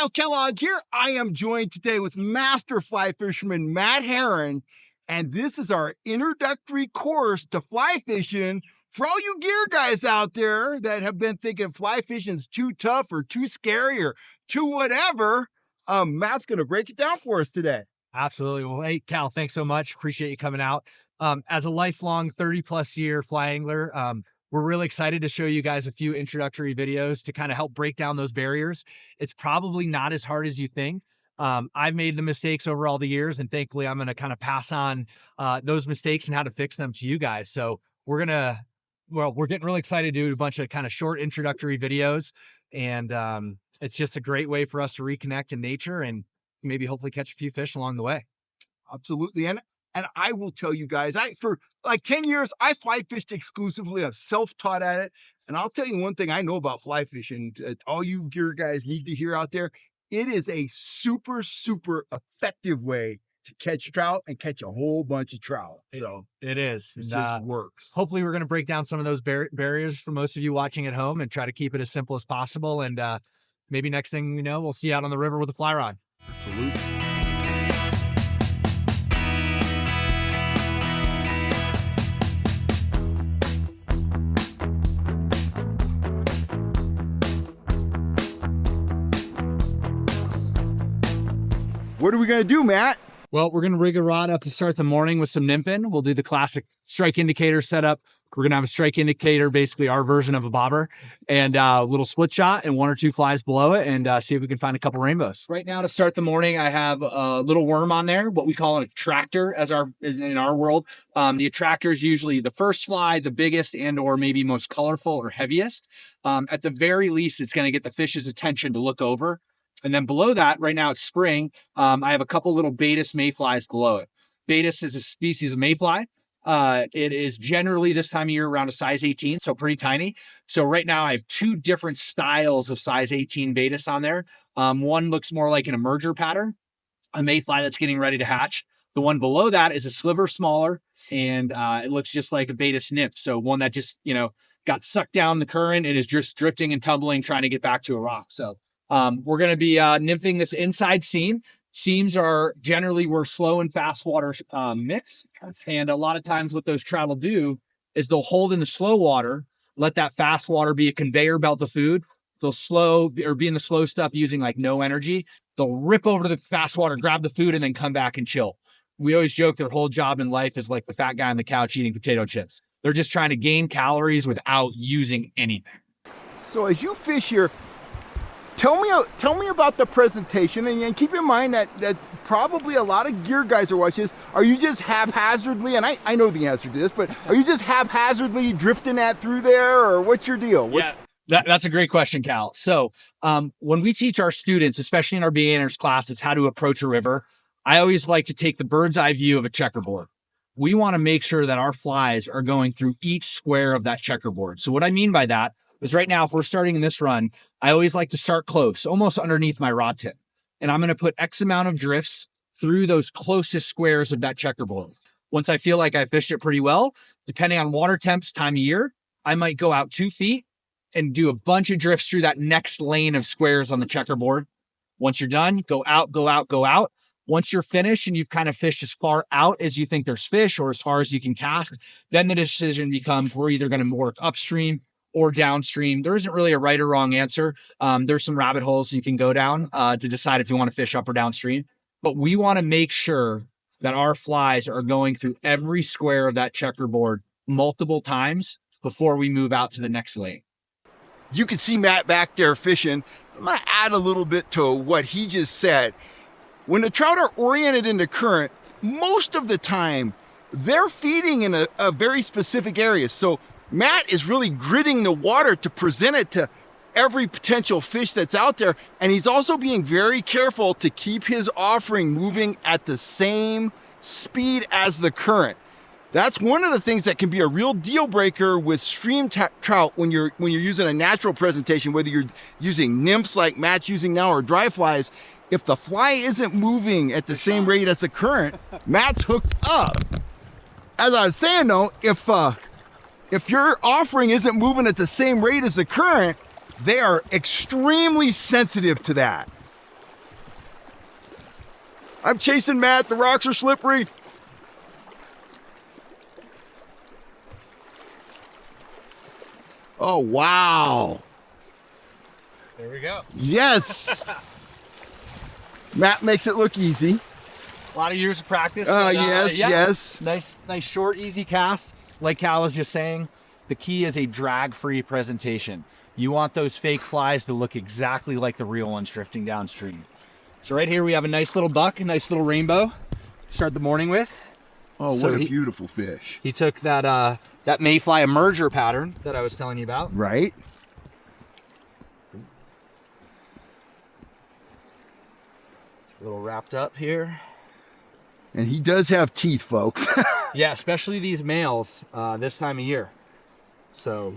Kyle Kellogg here. I am joined today with master fly fisherman Matt Heron, and this is our introductory course to fly fishing for all you gear guys out there that have been thinking fly fishing's too tough or too scary or too whatever. Matt's going to break it down for us today. Absolutely. Well, hey, Cal, thanks so much. Appreciate you coming out. As a lifelong 30-plus year fly angler, we're really excited to show you guys a few introductory videos to kind of help break down those barriers. It's probably not as hard as you think. I've made the mistakes over all the years, and thankfully I'm going to kind of pass on those mistakes and how to fix them to you guys. So we're getting really excited to do a bunch of kind of short introductory videos, and it's just a great way for us to reconnect in nature and maybe hopefully catch a few fish along the way. Absolutely. And I will tell you guys, for like 10 years, I fly fished exclusively. I've self-taught at it. And I'll tell you one thing I know about fly fishing, all you gear guys need to hear out there, it is a super, super effective way to catch trout and catch a whole bunch of trout. So it is. It just works. Hopefully we're going to break down some of those barriers for most of you watching at home and try to keep it as simple as possible. And maybe next thing you know, we'll see you out on the river with a fly rod. Absolutely. What are we going to do, Matt? Well, we're going to rig a rod up to start the morning with some nymphing. We'll do the classic strike indicator setup. We're going to have a strike indicator, basically our version of a bobber, and a little split shot and one or two flies below it, and see if we can find a couple rainbows. Right now, to start the morning, I have a little worm on there, what we call an attractor as in our world. The attractor is usually the first fly, the biggest and or maybe most colorful or heaviest. At the very least, it's going to get the fish's attention to look over. And then below that, right now it's spring, I have a couple little Baetis mayflies below it. Baetis is a species of mayfly. It is generally this time of year around a size 18, so pretty tiny. So right now I have two different styles of size 18 Baetis on there. One looks more like an emerger pattern, a mayfly that's getting ready to hatch. The one below that is a sliver smaller, and it looks just like a Baetis nymph. So one that just, got sucked down the current and is just drifting and tumbling, trying to get back to a rock. So we're going to be nymphing this inside seam. Seams are generally where slow and fast water mix. And a lot of times what those trout will do is they'll hold in the slow water, let that fast water be a conveyor belt of food. They'll be in the slow stuff using like no energy. They'll rip over to the fast water, grab the food, and then come back and chill. We always joke their whole job in life is like the fat guy on the couch eating potato chips. They're just trying to gain calories without using anything. So as you fish here, tell me about the presentation, and keep in mind that probably a lot of gear guys are watching this. Are you just haphazardly, and I know the answer to this, but are you just haphazardly drifting through there, or what's your deal? That's a great question, Cal. So when we teach our students, especially in our beginners classes, how to approach a river, I always like to take the bird's eye view of a checkerboard. We want to make sure that our flies are going through each square of that checkerboard. So what I mean by that is right now, if we're starting in this run, I always like to start close, almost underneath my rod tip. And I'm going to put X amount of drifts through those closest squares of that checkerboard. Once I feel like I fished it pretty well, depending on water temps, time of year, I might go out 2 feet and do a bunch of drifts through that next lane of squares on the checkerboard. Once you're done, go out, go out, go out. Once you're finished and you've kind of fished as far out as you think there's fish or as far as you can cast, then the decision becomes we're either going to work upstream or downstream. There isn't really a right or wrong answer. There's some rabbit holes you can go down to decide if you want to fish up or downstream. But we want to make sure that our flies are going through every square of that checkerboard multiple times before we move out to the next lane. You can see Matt back there fishing. I'm going to add a little bit to what he just said. When the trout are oriented into current, most of the time, they're feeding in a very specific area. So Matt is really gritting the water to present it to every potential fish that's out there. And he's also being very careful to keep his offering moving at the same speed as the current. That's one of the things that can be a real deal breaker with stream trout when you're using a natural presentation, whether you're using nymphs like Matt's using now or dry flies. If the fly isn't moving at the same rate as the current, Matt's hooked up. As I was saying though, if your offering isn't moving at the same rate as the current, they are extremely sensitive to that. I'm chasing Matt. The rocks are slippery. Oh, wow. There we go. Yes. Matt makes it look easy. A lot of years of practice. Yes, yeah. yes. Nice, short, easy cast. Like Cal was just saying, the key is a drag-free presentation. You want those fake flies to look exactly like the real ones drifting downstream. So right here we have a nice little buck, a nice little rainbow. Start the morning with. Oh, So what a beautiful fish. He took that mayfly emerger pattern that I was telling you about. Right? It's a little wrapped up here. And he does have teeth, folks. Yeah, especially these males this time of year. So,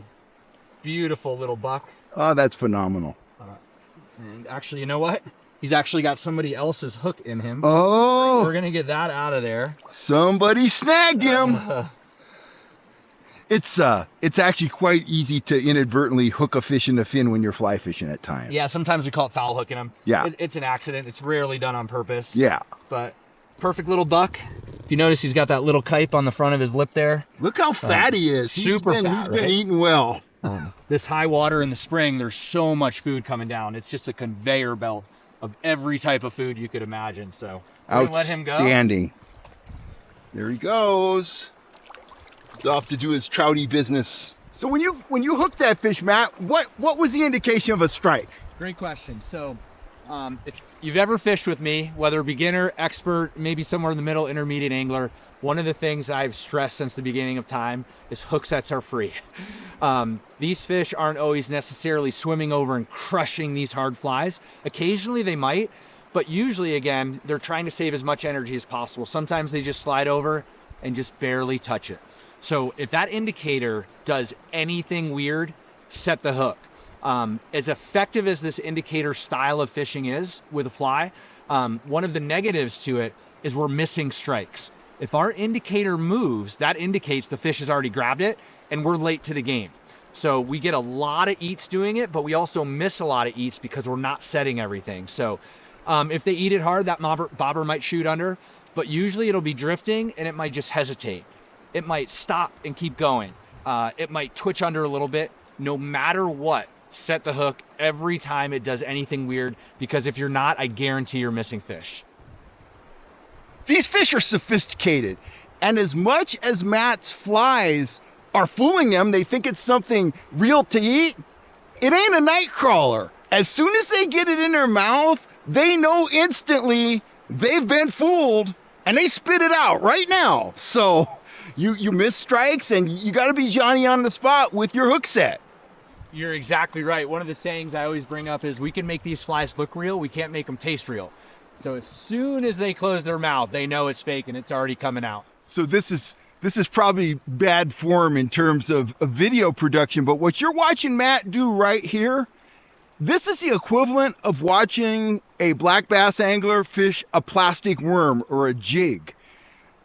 beautiful little buck. Oh, that's phenomenal. And actually, you know what? He's actually got somebody else's hook in him. Oh, We're going to get that out of there. somebody snagged him. It's actually quite easy to inadvertently hook a fish in the fin when you're fly fishing at times. Yeah, sometimes we call it foul hooking him. Yeah. It's an accident. It's rarely done on purpose. Yeah. But perfect little buck. If you notice, he's got that little kipe on the front of his lip there. Look how fat he is. super he's fat, been right? eating well. This high water in the spring, there's so much food coming down. It's just a conveyor belt of every type of food you could imagine. So we're gonna let him go. Outstanding. There he goes. He's off to do his trouty business. So when you hooked that fish, Matt, what was the indication of a strike? Great question. So if you've ever fished with me, whether beginner, expert, maybe somewhere in the middle, intermediate angler, one of the things I've stressed since the beginning of time is hook sets are free. These fish aren't always necessarily swimming over and crushing these hard flies. Occasionally they might, but usually, again, they're trying to save as much energy as possible. Sometimes they just slide over and just barely touch it. So if that indicator does anything weird, set the hook. As effective as this indicator style of fishing is with a fly, one of the negatives to it is we're missing strikes. If our indicator moves, that indicates the fish has already grabbed it and we're late to the game. So we get a lot of eats doing it, but we also miss a lot of eats because we're not setting everything. So if they eat it hard, that bobber might shoot under, but usually it'll be drifting and it might just hesitate. It might stop and keep going. It might twitch under a little bit. No matter what, set the hook every time it does anything weird, because if you're not, I guarantee you're missing fish. These fish are sophisticated, and as much as Matt's flies are fooling them, they think it's something real to eat. It ain't a night crawler. As soon as they get it in their mouth, they know instantly they've been fooled, and they spit it out right now. So you miss strikes, and you got to be Johnny on the spot with your hook set. You're exactly right. One of the sayings I always bring up is we can make these flies look real, we can't make them taste real. So as soon as they close their mouth, they know it's fake and it's already coming out. So this is probably bad form in terms of video production, but what you're watching Matt do right here, this is the equivalent of watching a black bass angler fish a plastic worm or a jig.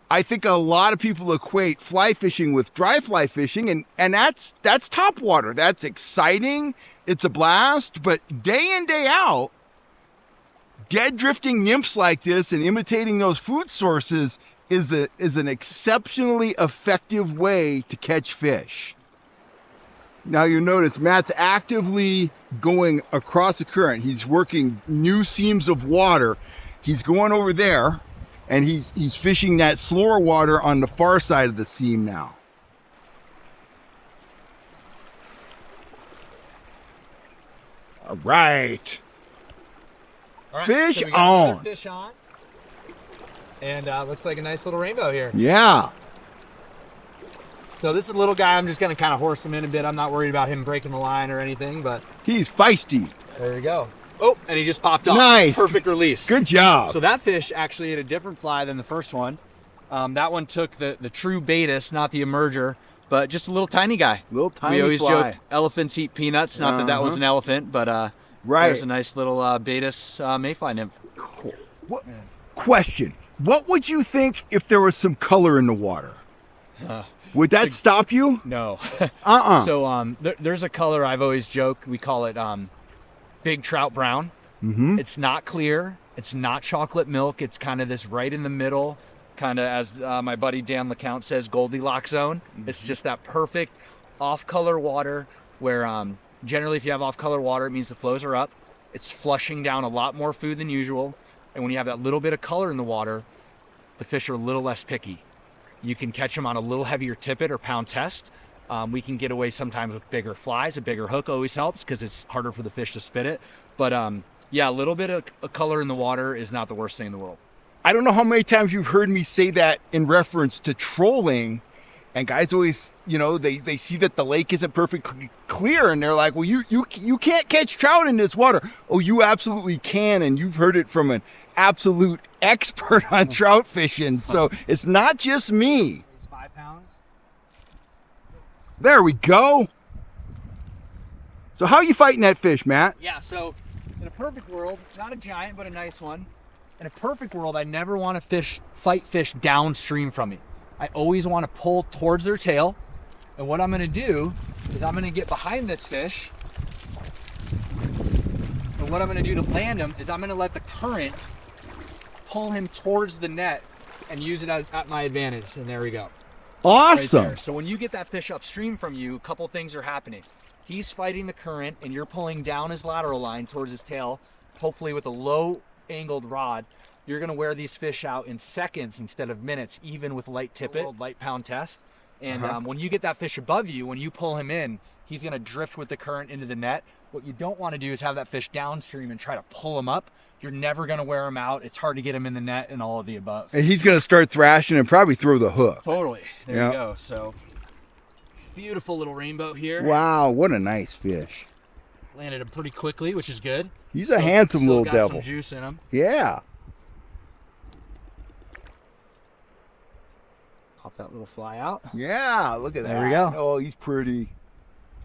I think a lot of people equate fly fishing with dry fly fishing, and that's top water. That's exciting. It's a blast, but day in, day out, dead drifting nymphs like this and imitating those food sources is an exceptionally effective way to catch fish. Now you notice Matt's actively going across the current. He's working new seams of water. He's going over there, and he's fishing that slower water on the far side of the seam now. All right. All right, Fish so we got another on. Fish on. And looks like a nice little rainbow here. Yeah. So this is a little guy. I'm just going to kind of horse him in a bit. I'm not worried about him breaking the line or anything, but He's feisty. there you go. Oh, and he just popped off. Nice. Perfect release. Good job. So that fish actually had a different fly than the first one. That one took the true Baetis, not the emerger, but just a little tiny guy. Little tiny We always fly. joke elephants eat peanuts. Not that was an elephant, but Right. there's a nice little Baetis mayfly nymph. What? Question. What would you think if there was some color in the water? Would that stop you? No. Uh-uh. So there's a color I've always joked. We call it big trout brown. It's not clear. It's not chocolate milk. It's kind of this right in the middle, kind of, as my buddy Dan LeCount says, Goldilocks zone. It's just that perfect off-color water where generally if you have off-color water, it means the flows are up. It's flushing down a lot more food than usual. And when you have that little bit of color in the water, the fish are a little less picky. You can catch them on a little heavier tippet or pound test. We can get away sometimes with bigger flies. A bigger hook always helps because it's harder for the fish to spit it. But yeah, a little bit of color in the water is not the worst thing in the world. I don't know how many times you've heard me say that in reference to trolling, and guys always, they see that the lake isn't perfectly clear, and they're like, well, you can't catch trout in this water. Oh, you absolutely can, and you've heard it from an absolute expert on trout fishing, so it's not just me. It's 5 pounds. There we go. So how are you fighting that fish, Matt? Yeah, so in a perfect world, not a giant, but a nice one. In a perfect world, I never want to fight fish downstream from me. I always want to pull towards their tail. And what I'm going to do is I'm going to get behind this fish. And what I'm going to do to land him is I'm going to let the current pull him towards the net and use it at my advantage. And there we go. Awesome. Right there. So when you get that fish upstream from you, a couple things are happening. He's fighting the current and you're pulling down his lateral line towards his tail, hopefully with a low angled rod. You're going to wear these fish out in seconds instead of minutes, even with light tippet, light pound test. And when you get that fish above you, when you pull him in, he's going to drift with the current into the net. What you don't want to do is have that fish downstream and try to pull him up. You're never going to wear him out. It's hard to get him in the net and all of the above. And he's going to start thrashing and probably throw the hook. Totally. There you go. So beautiful little rainbow here. Wow, what a nice fish. Landed him pretty quickly, which is good. He's a handsome little got devil. Some juice in him. Yeah. Pop that little fly out. Yeah, look at that. There we go. Oh, he's pretty.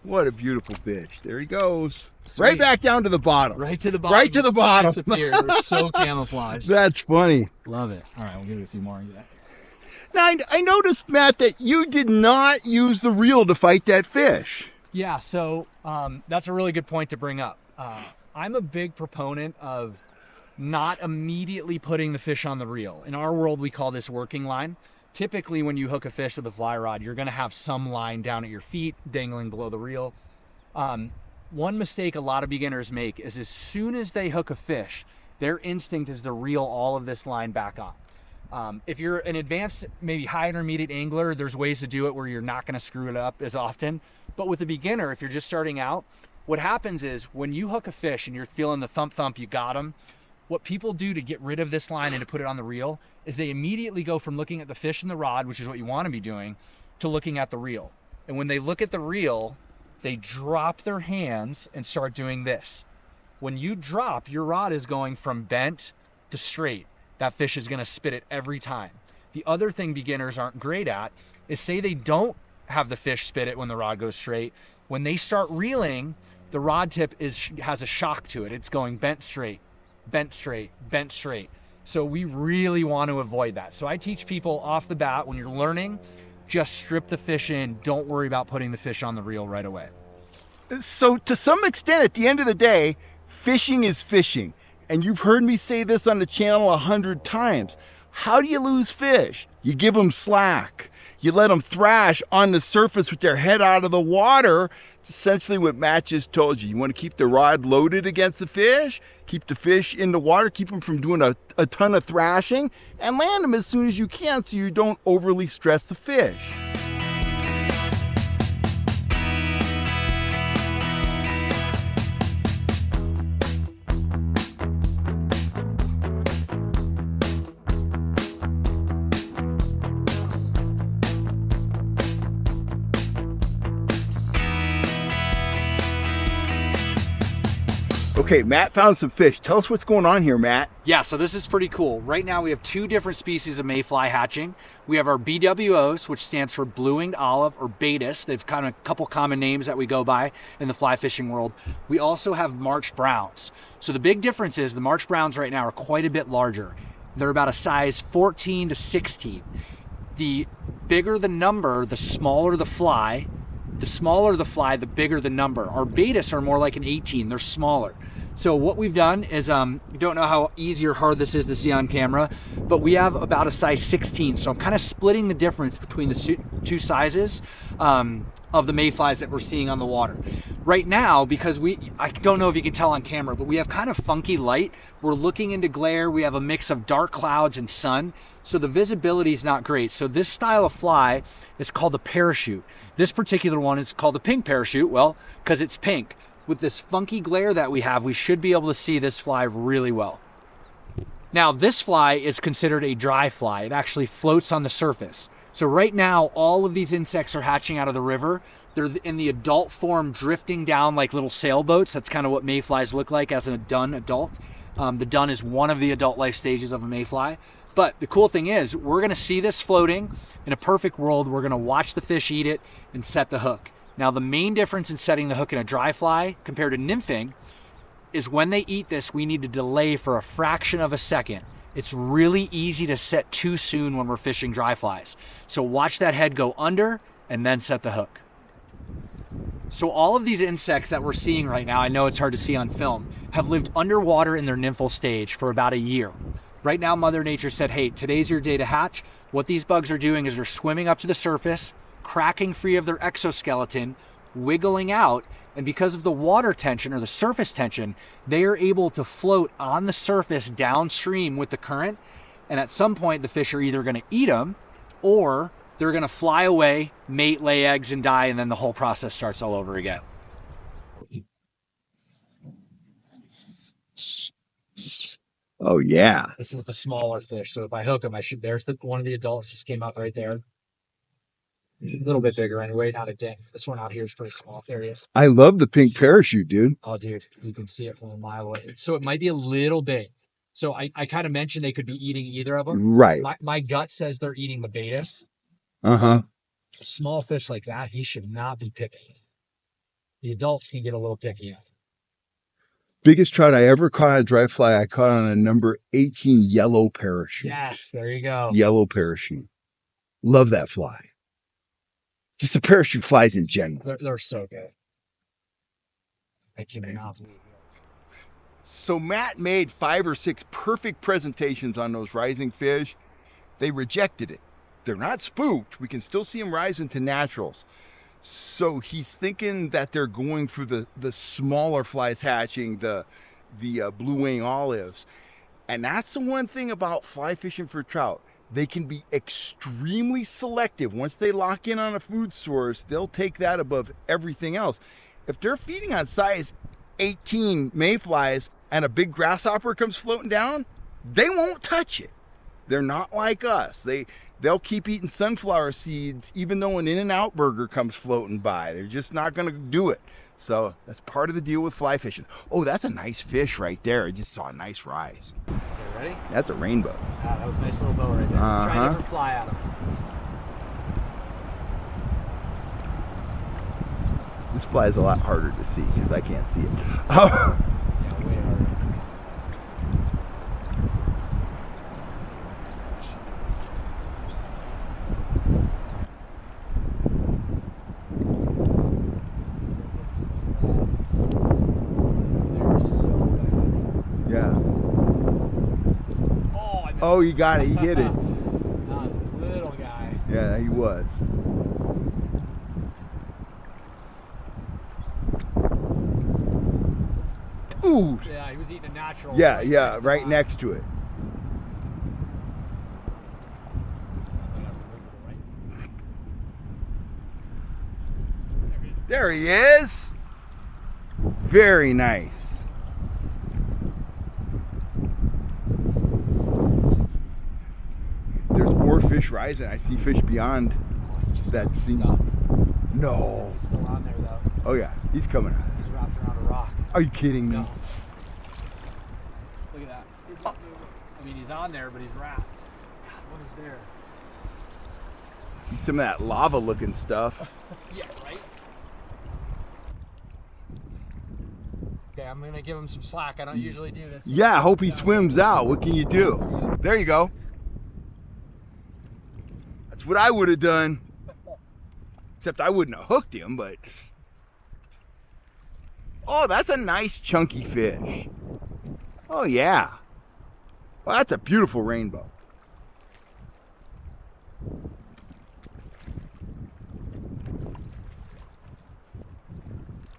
What a beautiful fish. There he goes. Sweet. Right back down to the bottom. Right to the bottom. Right to the bottom. Disappear. We're so camouflaged. That's funny. Love it. All right, we'll give it a few more. Now, I noticed, Matt, that you did not use the reel to fight that fish. Yeah, so that's a really good point to bring up. I'm a big proponent of not immediately putting the fish on the reel. In our world, we call this working line. Typically, when you hook a fish with a fly rod, you're going to have some line down at your feet, dangling below the reel. One mistake a lot of beginners make is as soon as they hook a fish, their instinct is to reel all of this line back on. If you're an advanced, maybe high intermediate angler, there's ways to do it where you're not going to screw it up as often. But with a beginner, if you're just starting out, what happens is when you hook a fish and you're feeling the thump, you got him. What people do to get rid of this line and to put it on the reel is they immediately go from looking at the fish and the rod, which is what you want to be doing, to looking at the reel. And when they look at the reel, they drop their hands and start doing this. When you drop, your rod is going from bent to straight. That fish is going to spit it every time. The other thing beginners aren't great at is say they don't have the fish spit it when the rod goes straight. When they start reeling, the rod tip has a shock to it. It's going bent straight, bent straight, bent straight. So we really want to avoid that. So I teach people off the bat, when you're learning, just strip the fish in. Don't worry about putting the fish on the reel right away. So to some extent, at the end of the day, fishing is fishing. And you've heard me say this on the channel 100 times. How do you lose fish? You give them slack. You let them thrash on the surface with their head out of the water. It's essentially what Matt just told you. You want to keep the rod loaded against the fish, keep the fish in the water, keep them from doing a ton of thrashing, and land them as soon as you can so you don't overly stress the fish. Okay, Matt found some fish. Tell us what's going on here, Matt. Yeah, so this is pretty cool. Right now we have 2 different species of mayfly hatching. We have our BWOs, which stands for blue-winged olive or Baetis. They've kind of a couple common names that we go by in the fly fishing world. We also have March Browns. So the big difference is the March Browns right now are quite a bit larger. They're about a size 14 to 16. The bigger the number, the smaller the fly. The smaller the fly, the bigger the number. Our Baetis are more like an 18. They're smaller. So what we've done is, you don't know how easy or hard this is to see on camera, but we have about a size 16. So I'm kind of splitting the difference between the two sizes of the mayflies that we're seeing on the water. Right now, because I don't know if you can tell on camera, but we have kind of funky light. We're looking into glare. We have a mix of dark clouds and sun. So the visibility is not great. So this style of fly is called the parachute. This particular one is called the pink parachute, well, because it's pink. With this funky glare that we have, we should be able to see this fly really well. Now, this fly is considered a dry fly. It actually floats on the surface. So right now, all of these insects are hatching out of the river. They're in the adult form, drifting down like little sailboats. That's kind of what mayflies look like as a dun adult. The dun is one of the adult life stages of a mayfly. But the cool thing is, we're gonna see this floating. In a perfect world, we're gonna watch the fish eat it and set the hook. Now, the main difference in setting the hook in a dry fly compared to nymphing is when they eat this, we need to delay for a fraction of a second. It's really easy to set too soon when we're fishing dry flies. So watch that head go under and then set the hook. So all of these insects that we're seeing right now, I know it's hard to see on film, have lived underwater in their nymphal stage for about a year. Right now, Mother Nature said, hey, today's your day to hatch. What these bugs are doing is they're swimming up to the surface, cracking free of their exoskeleton, wiggling out, and because of the water tension or the surface tension, they are able to float on the surface downstream with the current. And at some point, the fish are either going to eat them or they're going to fly away, mate, lay eggs, and die, and then the whole process starts all over again. Oh, yeah. This is the smaller fish. So if I hook them, there's one of the adults just came up right there. A little bit bigger anyway, not a dent. This one out here is pretty small. There he is. I love the pink parachute, dude. Oh, dude, you can see it from a mile away. So it might be a little big. So I kind of mentioned they could be eating either of them. Right. My gut says they're eating the betas. Uh-huh. A small fish like that, he should not be picky. The adults can get a little picky. Biggest trout I ever caught on a dry fly, I caught on a number 18 yellow parachute. Yes, there you go. Yellow parachute. Love that fly. Just the parachute flies in general. They're so good. I cannot believe it. So Matt made 5 or 6 perfect presentations on those rising fish. They rejected it. They're not spooked. We can still see them rise into naturals. So he's thinking that they're going for the smaller flies hatching, the blue wing olives. And that's the one thing about fly fishing for trout. They can be extremely selective. Once they lock in on a food source, they'll take that above everything else. If they're feeding on size 18 mayflies and a big grasshopper comes floating down, they won't touch it. They're not like us. They'll keep eating sunflower seeds even though an In-N-Out burger comes floating by. They're just not going to do it. So that's part of the deal with fly fishing. Oh, that's a nice fish right there. I just saw a nice rise. Okay, ready? That's a rainbow. Ah, that was a nice little bow right there. Let's try a different fly at him. This fly is a lot harder to see because I can't see it. Yeah, way harder. Yeah. Oh, you got it. He hit it. That was a little guy. Yeah, he was. Ooh. Yeah, he was eating a natural. Yeah, right next to it. There he is. Very nice. There's more fish rising. I see fish beyond that scene. No. He's still on there though. Oh yeah, he's coming. He's wrapped around a rock. Are you kidding me? No. Look at that. He's not moving. I mean, he's on there, but he's wrapped. What is there? Some of that lava looking stuff. Yeah, right? Okay, I'm gonna give him some slack. I don't usually do this. Yeah, I hope he swims out. What can you do? There you go. That's what I would have done. Except I wouldn't have hooked him, but... Oh, that's a nice chunky fish. Oh, yeah. Well, that's a beautiful rainbow.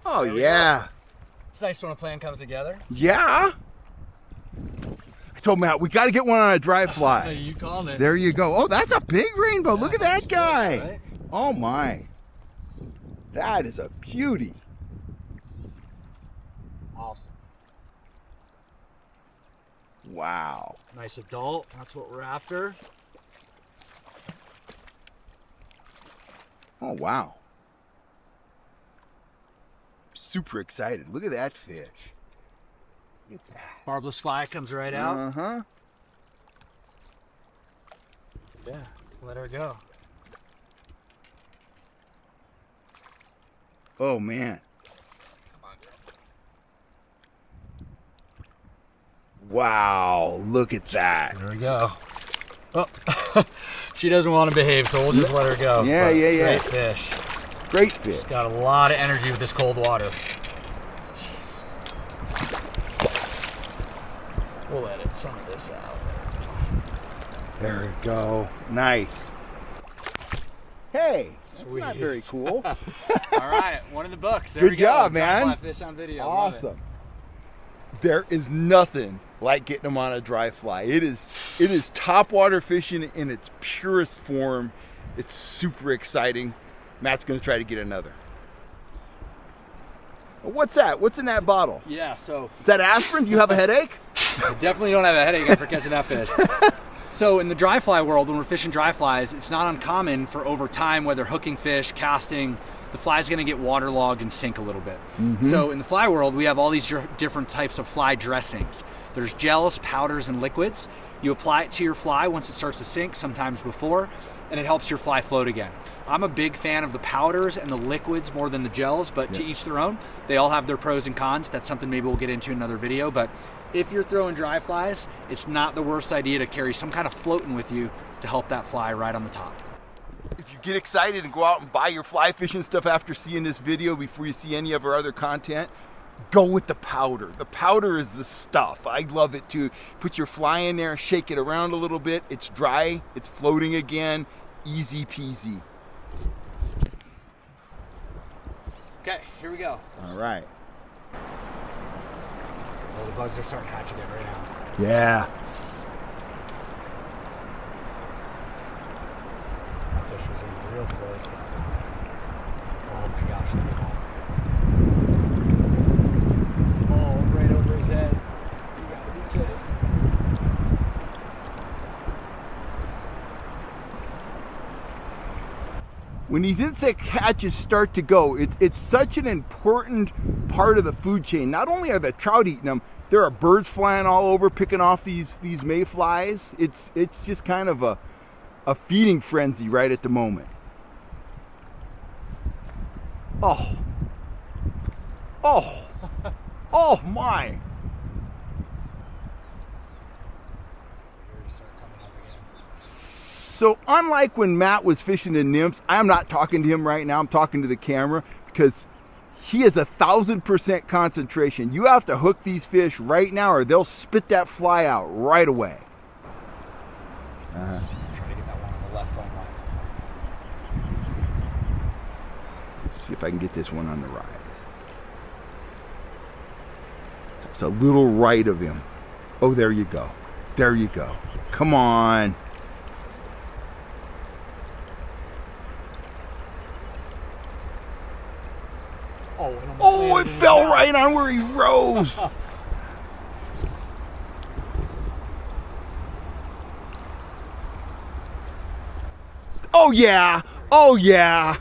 Oh, yeah. It's nice when a plan comes together. Yeah. I told Matt, we got to get one on a dry fly. You called it. There you go. Oh, that's a big rainbow. Look at that guy. Right? Oh, my. That is a beauty. Awesome. Wow. Nice adult. That's what we're after. Oh, wow. Super excited. Look at that fish. Look at that. Barbless fly comes right out. Uh-huh. Yeah, let's let her go. Oh, man. Wow, look at that. There we go. Oh, she doesn't want to behave, so we'll just let her go. Yeah, yeah. Great fish. Great fish. She's got a lot of energy with this cold water. Jeez. We'll edit some of this out. There we go. Nice. Hey, that's not Sweet. very cool. All right, one in the books. There Good we go. job, man. Dry fly fish on video. Love it. Awesome. There is nothing like getting them on a dry fly. It is topwater fishing in its purest form. It's super exciting. Matt's going to try to get another. What's that? What's in that bottle? Yeah, so Is that aspirin? Do you have a headache? I definitely don't have a headache after catching that fish. So in the dry fly world, when we're fishing dry flies, it's not uncommon for over time, whether hooking fish, casting, the fly's gonna get waterlogged and sink a little bit. So in the fly world, we have all these different types of fly dressings. There's gels, powders, and liquids. You apply it to your fly once it starts to sink, sometimes before, and it helps your fly float again. I'm a big fan of the powders and the liquids more than the gels, but to each their own. They all have their pros and cons. That's something maybe we'll get into in another video, but if you're throwing dry flies, it's not the worst idea to carry some kind of floating with you to help that fly right on the top. If you get excited and go out and buy your fly fishing stuff after seeing this video before you see any of our other content, go with the powder. The powder is the stuff. I love it too. Put your fly in there, shake it around a little bit. It's dry, it's floating again. Easy peasy. Okay, here we go. All right. Oh, the bugs are starting to hatch again right now. Yeah. That fish was in real close. Oh my gosh, look at that. Oh, right over his head. You gotta be kidding. When these insect hatches start to go, it's such an important part of the food chain. Not only are the trout eating them, there are birds flying all over picking off these mayflies. It's just kind of a feeding frenzy right at the moment. Oh my. So unlike when Matt was fishing in nymphs, I'm not talking to him right now. I'm talking to the camera because he has 1,000% concentration. You have to hook these fish right now or they'll spit that fly out right away. Try to get that one on the left front line. Let's see if I can get this one on the rise. It's a little right of him. Oh, there you go. There you go. Come on. Oh, it fell right on where he rose. Oh, yeah. Oh, yeah.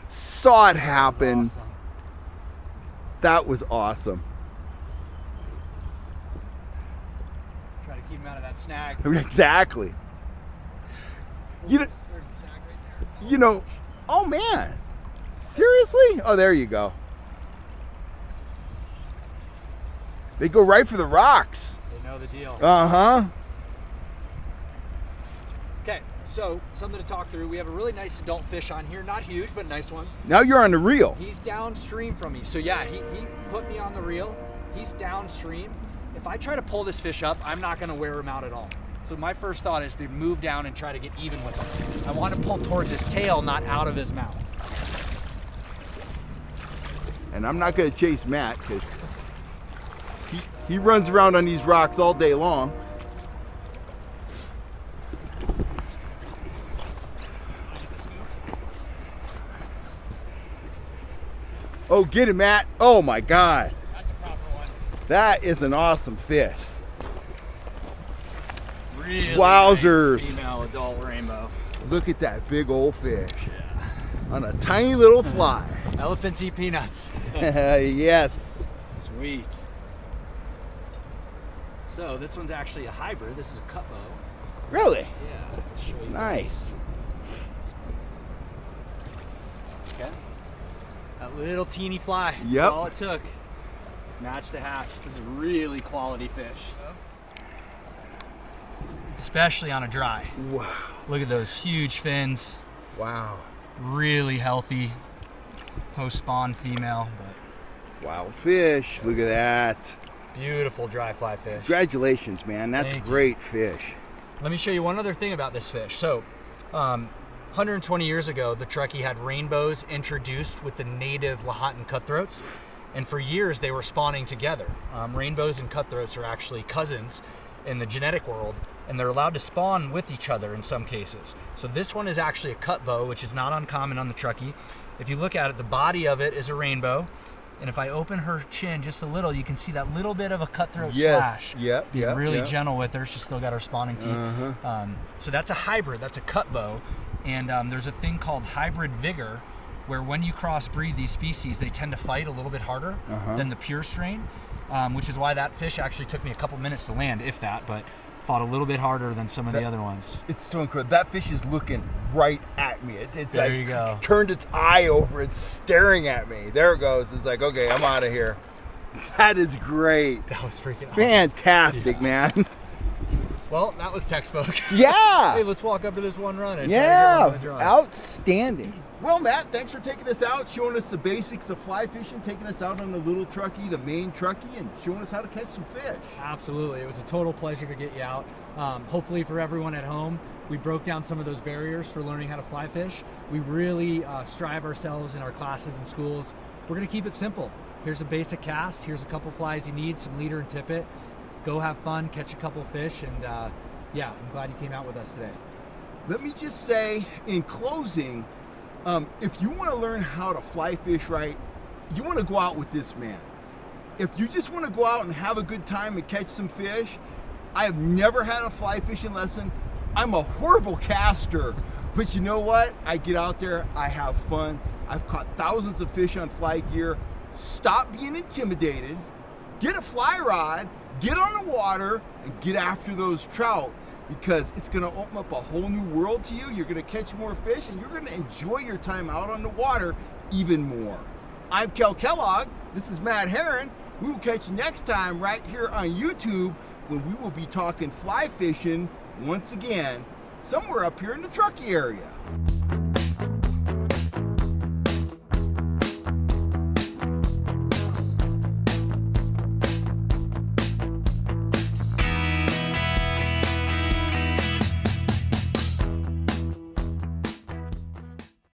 Saw it happen. Awesome. That was awesome. Try to keep him out of that snag. Exactly. You know, There's a snag right there. you know, oh, man. Seriously? Oh, there you go. They go right for the rocks. They know the deal. Uh-huh. Okay, So something to talk through. We have a really nice adult fish on here. Not huge, but nice one. Now you're on the reel. He's downstream from me. So yeah, he put me on the reel. He's downstream. If I try to pull this fish up, I'm not gonna wear him out at all. So my first thought is to move down and try to get even with him. I want to pull towards his tail, not out of his mouth. And I'm not gonna chase Matt because he runs around on these rocks all day long. Oh, get him, Matt. Oh my God. That's a proper one. That is an awesome fish. Really Wowzers. nice female adult rainbow. Look at that big old fish. On a tiny little fly. Elephants eat peanuts. Yes. Sweet. So this one's actually a hybrid. This is a cut bow. Really? Yeah. I'll show you Nice. this. Okay. That little teeny fly. Yep. That's all it took. Match the hatch. This is really quality fish. Especially on a dry. Wow. Look at those huge fins. Wow. Really healthy post-spawn female. Wild fish. Look at that. Beautiful dry fly fish. Congratulations, man. That's Thank you. great fish. Let me show you one other thing about this fish. So, 120 years ago, the Truckee had rainbows introduced with the native Lahontan cutthroats. And for years, they were spawning together. Rainbows and cutthroats are actually cousins in the genetic world, and they're allowed to spawn with each other in some cases. So this one is actually a cut bow, which is not uncommon on the Truckee. If you look at it, the body of it is a rainbow. And if I open her chin just a little, you can see that little bit of a cutthroat slash. Yep. Being Yep. really yep. gentle with her. She's still got her spawning teeth. So that's a hybrid. That's a cut bow. And there's a thing called hybrid vigor, where when you crossbreed these species, they tend to fight a little bit harder than the pure strain, which is why that fish actually took me a couple minutes to land, if that, but fought a little bit harder than some of the other ones. It's so incredible. That fish is looking right at me. It There like you go. turned its eye over. It's staring at me. There it goes. It's like, okay, I'm out of here. That is great. That was freaking awesome. Fantastic, man. Well, that was textbook. Yeah. Hey, let's walk up to this one run and try to get one on the dry. Outstanding. Well, Matt, thanks for taking us out, showing us the basics of fly fishing, taking us out on the little Truckee, the main Truckee, and showing us how to catch some fish. Absolutely. It was a total pleasure to get you out. Hopefully for everyone at home, we broke down some of those barriers for learning how to fly fish. We really strive ourselves in our classes and schools. We're going to keep it simple. Here's a basic cast. Here's a couple flies you need, some leader and tippet. Go have fun, catch a couple fish, and yeah, I'm glad you came out with us today. Let me just say, in closing, if you want to learn how to fly fish right, you want to go out with this man. If you just want to go out and have a good time and catch some fish, I have never had a fly fishing lesson. I'm a horrible caster, but you know what? I get out there, I have fun. I've caught thousands of fish on fly gear. Stop being intimidated, get a fly rod, get on the water, and get after those trout, because it's going to open up a whole new world to you. You're going to catch more fish, and you're going to enjoy your time out on the water even more. I'm Kel Kellogg. This is Matt Heron. We will catch you next time right here on YouTube, when we will be talking fly fishing once again, somewhere up here in the Truckee area.